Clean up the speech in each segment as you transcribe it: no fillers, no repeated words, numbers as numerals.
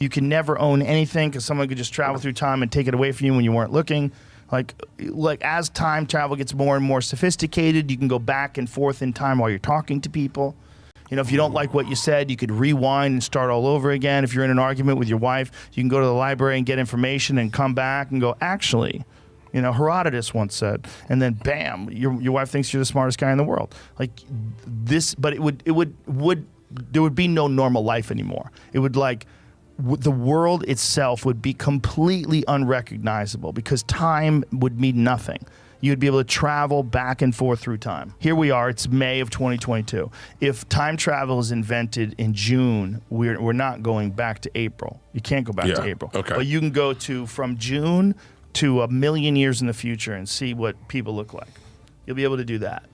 You can never own anything because someone could just travel through time and take it away from you when you weren't looking. Like as time travel gets more and more sophisticated, you can go back and forth in time while you're talking to people. You know, if you don't like what you said, you could rewind and start all over again. If you're in an argument with your wife, you can go to the library and get information and come back and go, actually, you know, Herodotus once said, and then bam, your wife thinks you're the smartest guy in the world. Like this, but there would be no normal life anymore. It would the world itself would be completely unrecognizable because time would mean nothing. You'd be able to travel back and forth through time. Here we are, it's May of 2022. If time travel is invented in June, we're not going back to April. You can't go back to April. Okay. But you can go from June to a million years in the future and see what people look like. You'll be able to do that.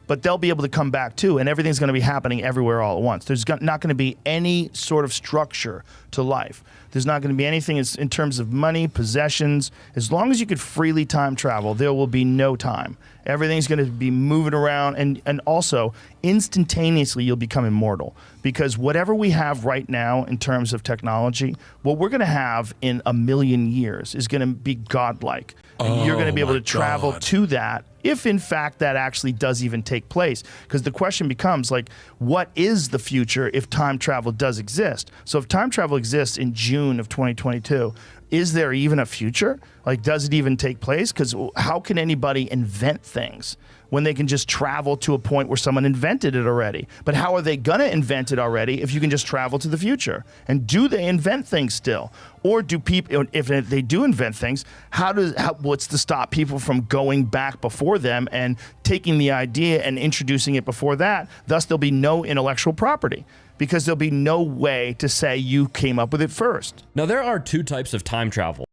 But they'll be able to come back too, and everything's going to be happening everywhere all at once. There's not going to be any sort of structure to life. There's not going to be anything in terms of money, possessions. As long as you could freely time travel, there will be no time. Everything's going to be moving around, and also instantaneously you'll become immortal. Because whatever we have right now in terms of technology, what we're going to have in a million years is going to be godlike. And you're going to be able to travel to that if in fact that actually does even take place. Because the question becomes like, what is the future if time travel does exist? So if time travel exists in June of 2022, is there even a future? Like, does it even take place? Because how can anybody invent things when they can just travel to a point where someone invented it already? But how are they going to invent it already if you can just travel to the future? And do they invent things still? Or do people, if they do invent things, what's to stop people from going back before them and taking the idea and introducing it before that? Thus, there'll be no intellectual property because there'll be no way to say you came up with it first. Now, there are two types of time travel.